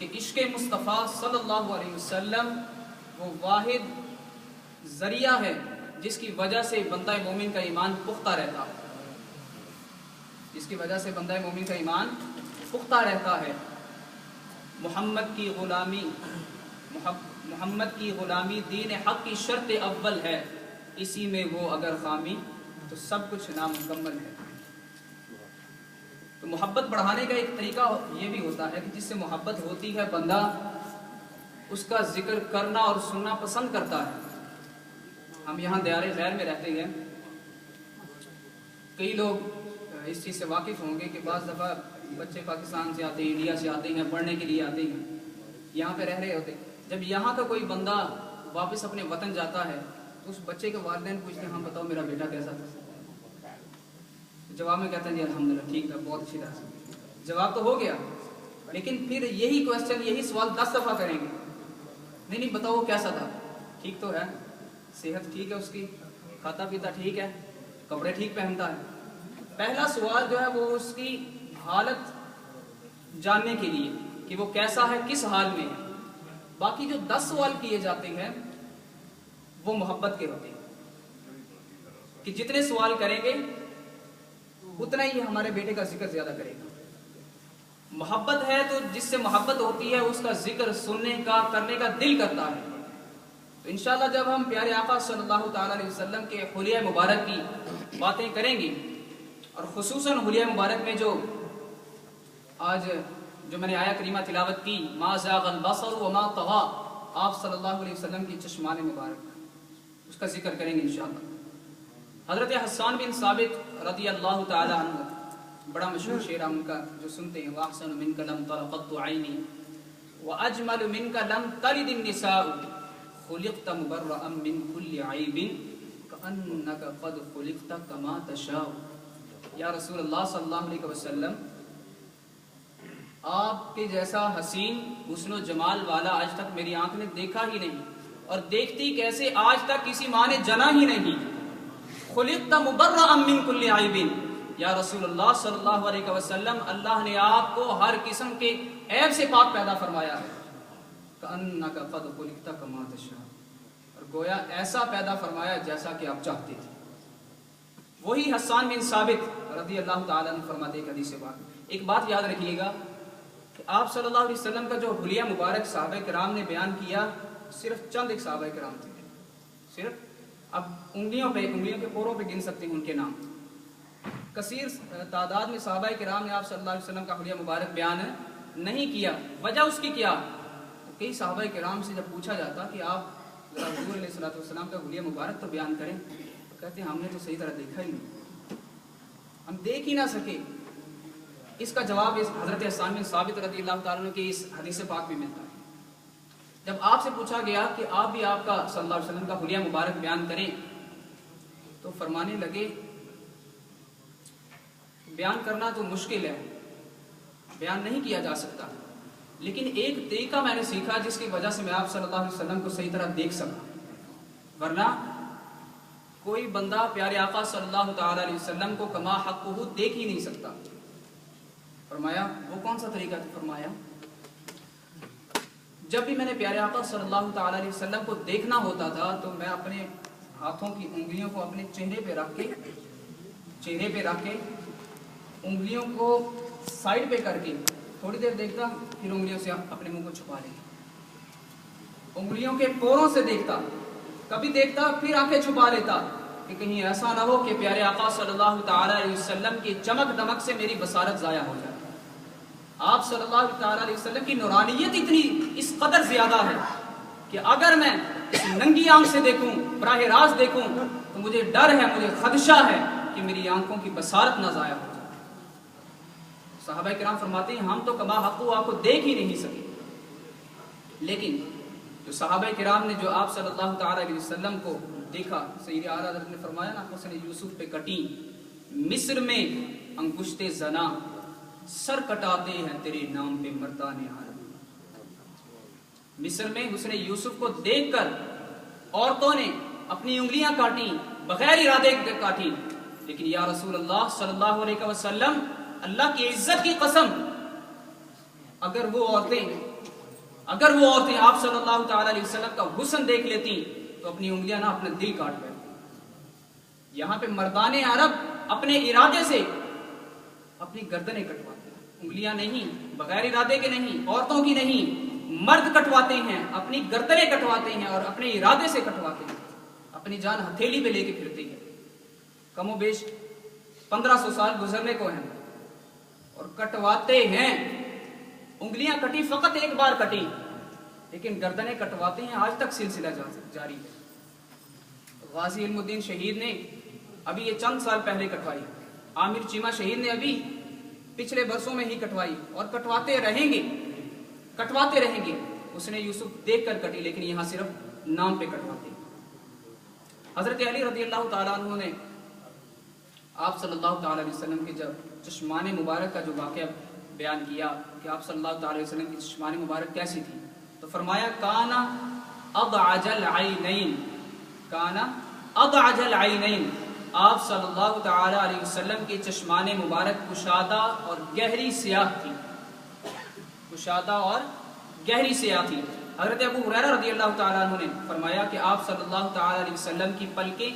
کہ عشق مصطفیٰ صلی اللہ علیہ وسلم وہ واحد ذریعہ ہے جس کی وجہ سے بندہ مومن کا ایمان پختہ رہتا ہے، جس کی وجہ سے بندہ مومن کا ایمان پختہ رہتا ہے۔ محمد کی غلامی دین حق کی شرط اول ہے، اسی میں وہ اگر خامی تو سب کچھ نامکمل ہے۔ تو محبت بڑھانے کا ایک طریقہ یہ بھی ہوتا ہے کہ جس سے محبت ہوتی ہے بندہ اس کا ذکر کرنا اور سننا پسند کرتا ہے۔ ہم یہاں دیار غیر میں رہتے ہیں، کئی لوگ اس چیز سے واقف ہوں گے کہ بعض دفعہ بچے پاکستان سے آتے ہیں، انڈیا سے آتے ہیں، پڑھنے کے لیے آتے ہیں، یہاں پہ رہ رہے ہوتے ہیں۔ جب یہاں کا کوئی بندہ واپس اپنے وطن جاتا ہے تو اس بچے کے والدین پوچھتے ہیں ہم بتاؤ میرا بیٹا کیسا تھا؟ جواب میں کہتے ہیں جی الحمدللہ ٹھیک ہے، بہت اچھی طرح سے۔ جواب تو ہو گیا، لیکن پھر یہی کوشچن، یہی سوال 10 دفعہ کریں گے، نہیں بتاؤ وہ کیسا تھا؟ ٹھیک تو ہے، صحت ٹھیک ہے، اس کی کھاتا پیتا ٹھیک ہے، کپڑے ٹھیک پہنتا ہے۔ پہلا سوال جو ہے وہ اس کی حالت جاننے کے لیے کہ وہ کیسا ہے، کس حال میں ہے۔ باقی جو 10 سوال کیے جاتے ہیں وہ محبت کے ہوتے ہیں کہ جتنے سوال کریں گے اتنا ہی ہمارے بیٹے کا ذکر زیادہ کرے گا۔ محبت ہے تو جس سے محبت ہوتی ہے اس کا ذکر سننے کا، کرنے کا دل کرتا ہے۔ تو انشاءاللہ جب ہم پیارے آقا صلی اللہ تعالی علیہ وسلم کے حلیہ مبارک کی باتیں کریں گے، اور خصوصاً حلیہ مبارک میں جو آج جو میں نے آیہ کریمہ تلاوت کی، ما زاغ البصر وما طغى، آپ صلی اللہ علیہ وسلم کی چشمان مبارک، اس کا ذکر کریں گے انشاءاللہ۔ حضرت حسان بن ثابت رضی اللہ تعالی عنہ، بڑا مشہور شعر ان کا جو سنتے ہیں، وَأَحْسَنُ مِنْكَ لَمْ تَرَ قَطُّ عَيْنِي وَأَجْمَلُ مِنْكَ لَمْ تَلِدِ النِّسَاءُ خُلِقْتَ مُبَرَّأً مِنْ كُلِّ عَيْبٍ كَأَنَّكَ قَدْ خُلِقْتَ كَمَا تَشَاءُ۔ یا رسول اللہ صلی اللہ علیہ وسلم، آپ کے جیسا حسین حسن و جمال والا آج تک میری آنکھ نے دیکھا ہی نہیں، اور دیکھتی کیسے آج تک کسی ماں نے جنا ہی نہیں۔ خلقت مبرأ من کل عیب، یا رسول اللہ صلی اللہ علیہ وسلم، اللہ نے آپ کو ہر قسم کے عیب سے پاک پیدا فرمایا ہے۔ کأنک قد خلقت کما تشاء، اور گویا ایسا پیدا فرمایا جیسا کہ آپ چاہتے تھے۔ وہی حسان بن ثابت رضی اللہ تعالیٰ عنہ فرماتے ہیں حدیث پاک۔ ایک بات یاد رکھیے گا کہ آپ صلی اللہ علیہ وسلم کا جو حلیہ مبارک صحابہ کرام نے بیان کیا، صرف چند ایک صحابہ کرام تھے، صرف اب انگلیوں کے پوروں پہ گن سکتے ہیں ان کے نام۔ کثیر تعداد میں صحابہ کرام نے آپ صلی اللہ علیہ وسلم کا حلیہ مبارک بیان نہیں کیا۔ وجہ اس کی کیا؟ کئی صحابہ کرام سے جب پوچھا جاتا کہ آپ حضور علیہ السلام کا حلیہ مبارک تو بیان کریں، تو کہتے ہیں ہم نے تو صحیح طرح دیکھا ہی نہیں، ہم دیکھ ہی نہ سکے۔ اس کا جواب اس حضرت حسان بن ثابت رضی اللہ تعالیٰ عنہ کی اس حدیث پاک میں ملتا ہے۔ جب آپ سے پوچھا گیا کہ آپ بھی آپ کا صلی اللہ علیہ وسلم کا حلیہ مبارک بیان کریں، تو فرمانے لگے بیان کرنا تو مشکل ہے، بیان نہیں کیا جا سکتا، لیکن ایک طریقہ میں نے سیکھا جس کی وجہ سے میں آپ صلی اللہ علیہ وسلم کو صحیح طرح دیکھ سکا، ورنہ کوئی بندہ پیارے آقا صلی اللہ تعالی علیہ وسلم کو کما حقہ دیکھ ہی نہیں سکتا۔ فرمایا وہ کون سا طریقہ تھا؟ فرمایا جب بھی میں نے پیارے آقا صلی اللہ تعالی علیہ وسلم کو دیکھنا ہوتا تھا تو میں اپنے ہاتھوں کی انگلیوں کو اپنے چہرے پہ رکھ کے انگلیوں کو سائڈ پہ کر کے تھوڑی دیر دیکھتا، پھر انگلیوں سے اپنے منہ کو چھپا لیتا، انگلیوں کے پوروں سے دیکھتا، کبھی دیکھتا پھر آنکھیں چھپا لیتا کہ کہیں ایسا نہ ہو کہ پیارے آقا صلی اللہ تعالی علیہ وسلم کی چمک دمک سے میری بصارت ضائع ہو جائے۔ آپ صلی اللہ تعالی علیہ وسلم کی نورانیت اتنی اس قدر زیادہ ہے کہ اگر میں اس ننگی آنکھ سے دیکھوں، براہ راست دیکھوں، تو مجھے ڈر ہے، مجھے خدشہ ہے کہ میری آنکھوں کی بصارت نہ ضائع ہو جائے۔ صحابہ کرام فرماتے ہیں ہم تو کما حقو آپ کو دیکھ ہی نہیں سکے، لیکن جو صحابہ کرام نے جو آپ صلی اللہ تعالی علیہ وسلم کو دیکھا، سید اعلیٰ حضرت نے فرمایا نا، حسن یوسف پہ کٹی مصر میں انگشت زنا، سر کٹاتے ہیں تیرے نام پہ مردان عالم۔ مصر میں حسن یوسف کو دیکھ کر عورتوں نے اپنی انگلیاں کاٹی، بغیر ارادے کے کاٹی، لیکن یا رسول اللہ صلی اللہ علیہ وسلم، اللہ کی عزت کی قسم، اگر وہ عورتیں اگر وہ عورتیں آپ صلی اللہ تعالی علیہ وسلم کا حسن دیکھ لیتی تو اپنی انگلیاں نہ اپنا دل کاٹ بیٹھتی۔ یہاں پہ مردان عرب اپنے ارادے سے اپنی گردنیں کٹواتے ہیں، انگلیاں نہیں، بغیر ارادے کے نہیں، عورتوں کی نہیں، مرد کٹواتے ہیں، اپنی گردنیں کٹواتے ہیں اور اپنے ارادے سے کٹواتے ہیں، اپنی جان ہتھیلی پہ لے کے پھرتے ہیں۔ کم و بیش 1500 سال گزرنے کو ہیں اور کٹواتے ہیں۔ انگلیاں کٹی فقط ایک بار کٹی، لیکن گردنیں کٹواتے ہیں، آج تک سلسلہ جاری ہے۔ غازی علم الدین شہید نے ابھی یہ چند سال پہلے کٹوائی، عامر چیمہ شہید نے ابھی پچھلے برسوں میں ہی کٹوائی، اور کٹواتے رہیں گے، کٹواتے رہیں گے۔ اس نے یوسف دیکھ کر کٹی، لیکن یہاں صرف نام پہ کٹواتے ہیں۔ حضرت علی رضی اللہ تعالیٰ عنہ نے آپ صلی اللہ تعالیٰ علیہ وسلم کے جب چشمان مبارک کا جو واقعہ بیان کیا کہ آپ صلی اللہ تعالیٰ علیہ وسلم کی چشمان مبارک کیسی تھی، تو فرمایا کانا اضعج العینین، کانا اضعج العینین، آپ صلی اللہ تعالیٰ علیہ وسلم کی چشمان مبارک کشادہ اور گہری سیاہ تھی، کشادہ اور گہری سیاہ تھی۔ حضرت ابو ہریرہ رضی اللہ تعالیٰ عنہ نے فرمایا کہ آپ صلی اللہ تعالیٰ علیہ وسلم کی پلکیں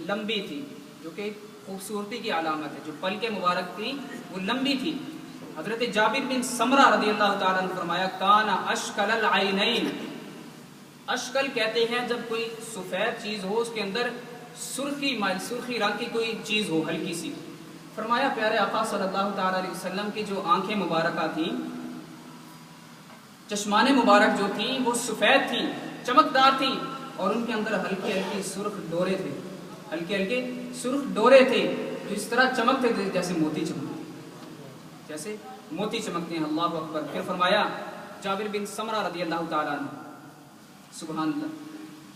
لمبی تھی، جو کہ خوبصورتی کی علامت ہے، جو پلکیں مبارک تھی وہ لمبی تھی۔ حضرت جابر بن سمرہ رضی اللہ تعالیٰ عنہ فرمایا کانا اشکل العینین، اشکل کہتے ہیں جب کوئی سفید چیز ہو، اس کے اندر سرخی رنگ کی کوئی چیز ہو ہلکی سی۔ فرمایا پیارے آقا صلی اللہ تعالیٰ علیہ وسلم کی جو آنکھیں مبارکہ تھیں، چشمان مبارک جو تھیں وہ سفید تھیں، چمکدار تھیں، اور ان کے اندر ہلکے ہلکے سرخ ڈورے تھے، ہلکے ہلکے سرخ ڈورے تھے جو اس طرح چمکتے تھے جیسے موتی چمکتے، جیسے موتی چمکتے ہیں۔ اللہ اکبر۔ پھر فرمایا جابر بن سمرہ رضی اللہ تعالیٰ عنہ، سبحان اللہ،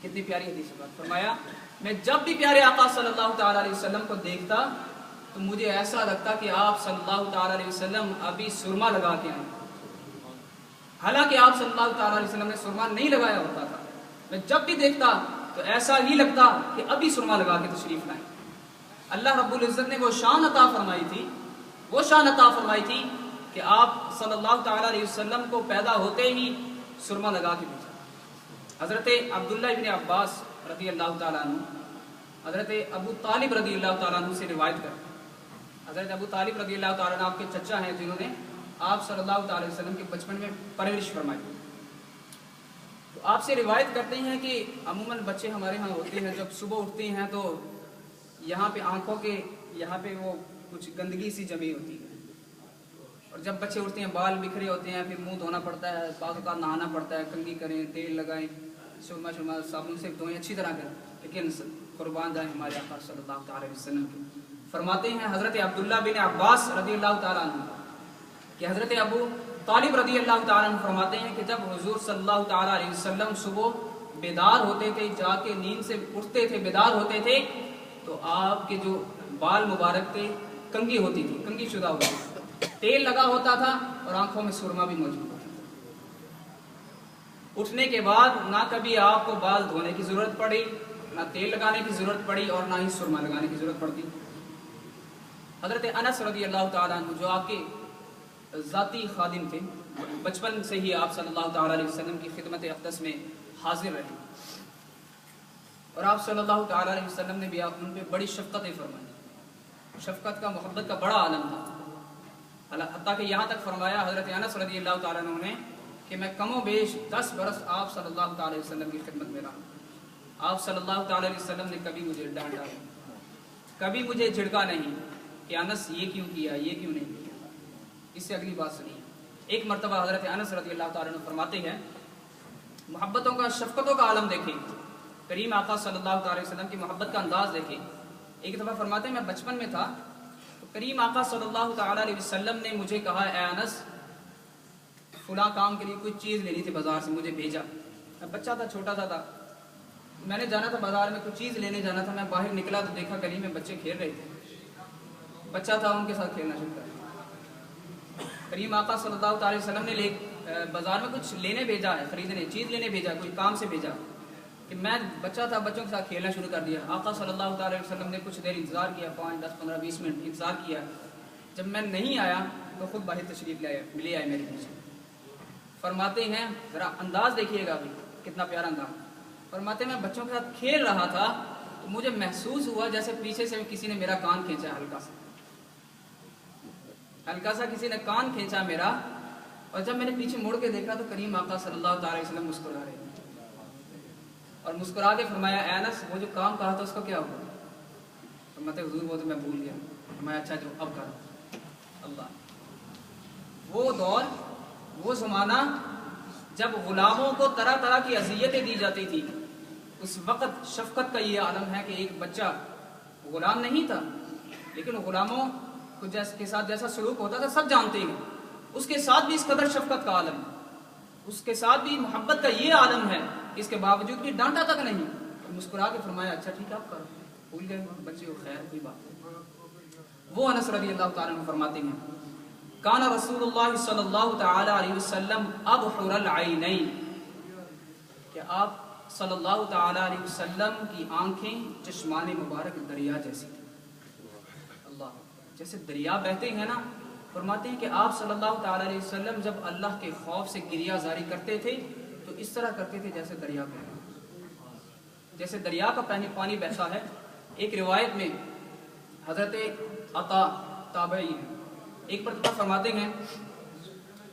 کتنی پیاری حدیث ہے۔ فرمایا میں جب بھی پیارے آقا صلی اللہ تعالیٰ علیہ وسلم کو دیکھتا تو مجھے ایسا لگتا کہ آپ صلی اللہ تعالیٰ علیہ وسلم ابھی سرما لگا کے آئے، حالانکہ آپ صلی اللہ تعالیٰ علیہ وسلم نے سرما نہیں لگایا ہوتا تھا۔ میں جب بھی دیکھتا تو ایسا ہی لگتا کہ ابھی سرما لگا کے تشریف لائیں۔ اللہ رب العزت نے وہ شان عطا فرمائی تھی، وہ شان عطا فرمائی تھی کہ آپ صلی اللہ تعالیٰ علیہ وسلم کو پیدا ہوتے ہی سرما لگا کے بھیجا۔ حضرت عبداللہ ابن عباس رضی اللہ تعالیٰ عنہ حضرت ابو طالب رضی اللہ تعالیٰ عنہ سے روایت کرتے ہیں۔ حضرت ابو طالب رضی اللہ تعالیٰ عنہ آپ کے چچا ہیں جنہوں نے آپ صلی اللہ تعالیٰ علیہ وسلم کے بچپن میں پرورش فرمائی۔ تو آپ سے روایت کرتے ہیں کہ عموماً بچے ہمارے ہاں ہوتے ہیں، جب صبح اٹھتے ہیں تو یہاں پہ آنکھوں کے یہاں پہ وہ کچھ گندگی سی جمی ہوتی ہے، اور جب بچے اٹھتے ہیں بال بکھرے ہوتے ہیں، پھر منہ دھونا پڑتا ہے، بعض اوقات نہانا پڑتا ہے، کنگھی کریں، تیل لگائیں، سرما صابن سے دھوئیں اچھی طرح کریں، لیکن قربان جائیں ہمارے آقا صلی اللہ تعالیٰ علیہ وسلم کے۔ فرماتے ہیں حضرت عبداللہ بن عباس رضی اللہ تعالیٰ عنہ کہ حضرت ابو طالب رضی اللہ تعالیٰ عنہ فرماتے ہیں کہ جب حضور صلی اللہ تعالیٰ علیہ وسلم صبح بیدار ہوتے تھے، جا کے نیند سے اٹھتے تھے، بیدار ہوتے تھے، تو آپ کے جو بال مبارک تھے کنگھی ہوتی تھی، کنگھی شدہ ہوتی تھی، تیل لگا ہوتا تھا اور آنکھوں میں سرما بھی موجود ہوتا تھا۔ اٹھنے کے بعد نہ کبھی آپ کو بال دھونے کی ضرورت پڑی، نہ تیل لگانے کی ضرورت پڑی، اور نہ ہی سرما لگانے کی ضرورت پڑتی۔ حضرت انس رضی اللہ تعالیٰ عنہ جو آپ کے ذاتی خادم تھے، بچپن سے ہی آپ صلی اللہ تعالیٰ علیہ وسلم کی خدمت اقدس میں حاضر رہے، اور آپ صلی اللہ تعالیٰ علیہ وسلم نے بھی ان پہ بڑی شفقتیں فرمائی، شفقت کا، محبت کا بڑا عالم تھا، حتیٰ کہ یہاں تک فرمایا حضرت انس رضی اللہ تعالیٰ عنہ نے کہ میں کم و بیش 10 برس آپ صلی اللہ تعالیٰ علیہ وسلم کی خدمت میں رہا، آپ صلی اللہ تعالیٰ علیہ وسلم نے کبھی مجھے ڈانٹا نہیں، کبھی مجھے جھڑکا نہیں کہ انس یہ کیوں کیا، یہ کیوں نہیں کیا۔ اس سے اگلی بات سنیے، ایک مرتبہ حضرت انس رضی اللہ تعالیٰ عنہ فرماتے ہیں، محبتوں کا، شفقتوں کا عالم دیکھیں، کریم آقا صلی اللہ تعالیٰ علیہ وسلم کی محبت کا انداز دیکھیں۔ ایک دفعہ فرماتے ہیں میں بچپن میں تھا تو کریم آقا صلی اللہ تعالیٰ علیہ وسلم نے مجھے کہا اے انس فلاں کام کے لیے کوئی چیز لینی تھی بازار سے، مجھے بھیجا۔ میں بچہ تھا، چھوٹا سا تھا، میں نے جانا تھا بازار میں، کوئی چیز لینے جانا تھا، میں باہر نکلا تو دیکھا گلی میں بچے کھیل رہے تھے، بچہ تھا، ان کے ساتھ کھیلنا شروع کر دیا۔ کریم آقا صلی اللہ تعالیٰ علیہ وسلم نے بازار میں کچھ لینے بھیجا ہے، خریدنے، چیز لینے بھیجا، کوئی کام سے بھیجا، کہ میں بچہ تھا، بچوں کے ساتھ کھیلنا شروع کر دیا۔ آقا صلی اللہ تعالیٰ علیہ وسلم نے کچھ دیر انتظار کیا، 5 10 15 20 منٹ انتظار کیا، جب میں نہیں آیا تو خود باہر تشریف لے آئے میرے پیچھے۔ فرماتے ہیں، ذرا انداز دیکھیے گا ابھی کتنا پیارا انداز، فرماتے ہیں میں بچوں کے ساتھ کھیل رہا تھا تو مجھے محسوس ہوا جیسے پیچھے سے کسی نے میرا کان کھینچا، ہلکا سا کسی نے کان کھینچا میرا، اور جب میں نے پیچھے مڑ کے دیکھا تو کریم آقا صلی اللہ تعالی وسلم مسکرا رہے ہیں، اور مسکرا کے فرمایا اے انس وہ جو کام کہا تھا اس کا کیا ہوا؟ فرماتے حضور وہ تو میں بھول گیا۔ فرمایا اچھا جو اب کرو۔ اللہ، وہ دور، وہ زمانہ جب غلاموں کو طرح طرح کی اذیتیں دی جاتی تھی، اس وقت شفقت کا یہ عالم ہے کہ ایک بچہ غلام نہیں تھا لیکن غلاموں کے ساتھ جیسا سلوک ہوتا تھا سب جانتے ہیں، اس کے ساتھ بھی اس قدر شفقت کا عالم ہے، اس کے ساتھ بھی محبت کا یہ عالم ہے، اس کے باوجود بھی ڈانٹا تک نہیں، مسکرا کے فرمایا اچھا ٹھیک ہے آپ کرو، بھول گئے بچے کو، خیر کوئی بات نہیں۔ وہ انس رضی اللہ تعالیٰ عنہ فرماتے ہیں کان رسول اللہ صلی اللہ تعالی علیہ وسلم ابحر العینین، کہ آپ صلی اللہ تعالی علیہ وسلم کی آنکھیں چشمان مبارک دریا جیسی تھی۔ اللہ، جیسے دریا بہتے ہیں نا، فرماتے ہیں کہ آپ صلی اللہ تعالی علیہ وسلم جب اللہ کے خوف سے گریہ زاری کرتے تھے تو اس طرح کرتے تھے جیسے دریا بہتا، جیسے دریا کا پانی بہتا ہے۔ ایک روایت میں حضرت عطا تابعی ہیں، ایک مرتبہ فرماتے ہیں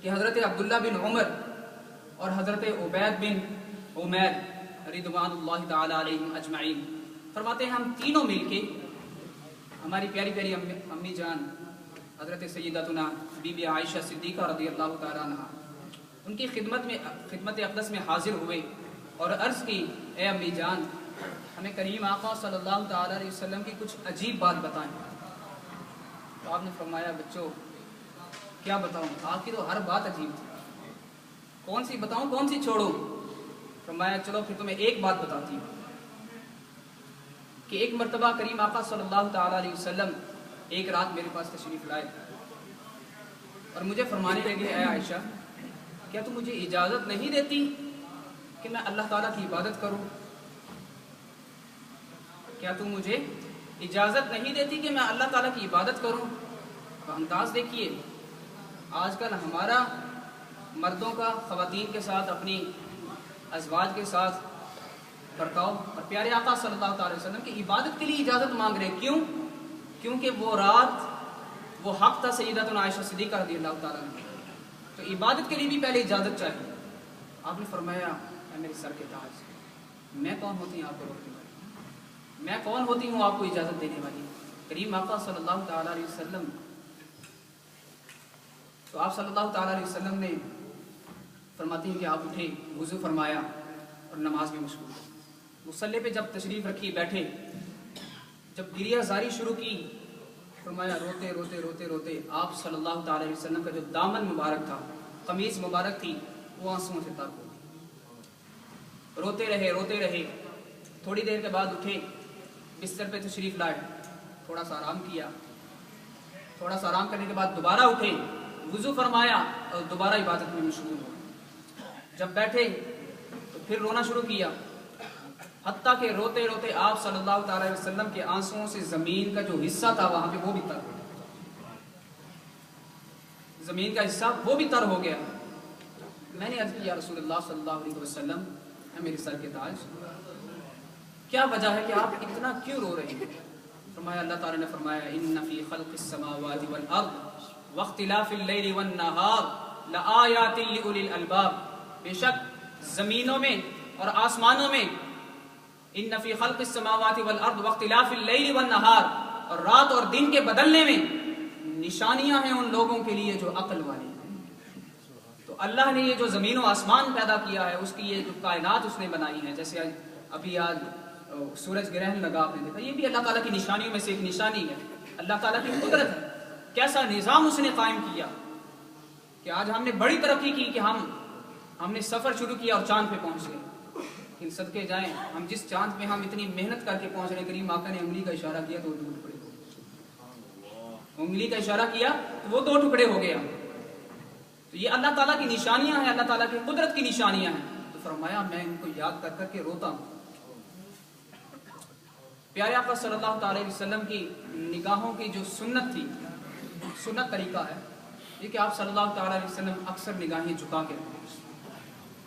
کہ حضرت عبداللہ بن عمر اور حضرت عبید بن عمیر رضوان اللہ تعالی علیہم اجمعین فرماتے ہیں ہم تینوں مل کے، ہماری پیاری پیاری امی جان حضرت سیدتنا بی بی عائشہ صدیقہ رضی اللہ تعالی عنہ، ان کی خدمت اقدس میں حاضر ہوئے اور عرض کی اے امی جان ہمیں کریم آقا صلی اللہ تعالی علیہ وسلم کی کچھ عجیب بات بتائیں۔ تو آپ نے فرمایا بچوں کیا بتاؤں، آپ کی تو ہر بات عجیب تھی، کون سی بتاؤں کون سی چھوڑوں؟ فرمایا چلو پھر تمہیں ایک بات بتاتی ہوں کہ ایک مرتبہ کریم آقا صلی اللہ تعالی علیہ وسلم ایک رات میرے پاس تشریف لائے اور مجھے فرمانے لگے اے عائشہ کیا تم مجھے اجازت نہیں دیتی کہ میں اللہ تعالیٰ کی عبادت کروں؟ کیا تم مجھے اجازت نہیں دیتی کہ میں اللہ تعالیٰ کی عبادت کروں؟ تو انداز دیکھیے، آج کل ہمارا مردوں کا خواتین کے ساتھ، اپنی ازواج کے ساتھ برتاؤ، اور پیارے آقا صلی اللہ تعالی وسلم کی عبادت کے لیے اجازت مانگ رہے، کیوں؟ کیونکہ وہ رات وہ حق تھا سیدتنا عائشہ صدیقہ رضی اللہ تعالیٰ عنہ، تو عبادت کے لیے بھی پہلے اجازت چاہیے۔ آپ نے فرمایا اے میرے سر کے تاج، میں کون ہوتی ہوں آپ کو روکنے والی؟ میں کون ہوتی ہوں آپ کو اجازت دینے والی؟ کریم آقا صلی اللہ تعالی علیہ وسلم، تو آپ صلی اللہ تعالی علیہ وسلم نے فرماتی ہیں کہ آپ اٹھے، وضو فرمایا اور نماز میں مشغول، مصلی پہ جب تشریف رکھی بیٹھے، جب گریہ زاری شروع کی، فرمایا روتے روتے روتے روتے آپ صلی اللہ تعالی علیہ وسلم کا جو دامن مبارک تھا، قمیض مبارک تھی، وہ آنسوؤں سے تر ہو گئی، روتے رہے، تھوڑی دیر کے بعد اٹھے، بستر پہ تشریف لائے، تھوڑا سا آرام کیا، تھوڑا سا آرام کرنے کے بعد دوبارہ اٹھے، وضو فرمایا اور دوبارہ عبادت میں مشغول ہو، جب بیٹھے تو پھر رونا شروع کیا، حتیٰ کہ روتے روتے آپ صلی اللہ تعالی وسلم کے آنسوؤں سے زمین کا جو حصہ تھا وہاں پہ وہ بھی تر ہو گیا، زمین کا حصہ وہ بھی تر ہو گیا۔ میں نے عرض کیا رسول اللہ صلی اللہ علیہ وسلم اے میرے سر کے تاج، کیا وجہ ہے کہ آپ اتنا کیوں رو رہے ہیں؟ فرمایا اللہ تعالیٰ نے فرمایا ان فی خلق السماوات والارض واختلاف اللیل والنہار لآیات لأولی الالباب، بے شک زمینوں میں اور آسمانوں میں، ان فی خلق السماوات والارض واختلاف اللیل والنہار، اور رات اور دن کے بدلنے میں نشانیاں ہیں ان لوگوں کے لیے جو عقل والے ہیں۔ تو اللہ نے یہ جو زمین و آسمان پیدا کیا ہے، اس کی یہ جو کائنات اس نے بنائی ہے، جیسے ابھی آج سورج گرہن لگا آپ نے دیکھا، یہ بھی اللہ تعالیٰ کی نشانیوں میں سے ایک نشانی ہے، اللہ تعالیٰ کی قدرت ہے، کیسا نظام اس نے قائم کیا کہ آج ہم نے بڑی ترقی کی کہ ہم نے سفر شروع کیا اور چاند پہ پہنچ گئے، لیکن صدقے جائیں ہم جس چاند پہ ہم اتنی محنت کر کے پہنچ رہے، کریم آقا نے انگلی کا اشارہ کیا تو وہ 2 ٹکڑے ہو گئے، انگلی کا اشارہ کیا تو وہ 2 ٹکڑے ہو گیا۔ تو یہ اللہ تعالیٰ کی نشانیاں ہیں، اللہ تعالیٰ کی قدرت کی نشانیاں ہیں۔ تو فرمایا میں ان کو یاد کر کر کے روتا ہوں۔ پیارے آقا صلی اللہ تعالی علیہ وسلم کی نگاہوں کی جو سنت تھی، سنت طریقہ ہے یہ کہ آپ صلی اللہ تعالی علیہ وسلم اکثر نگاہیں جھکا کے رکھتے،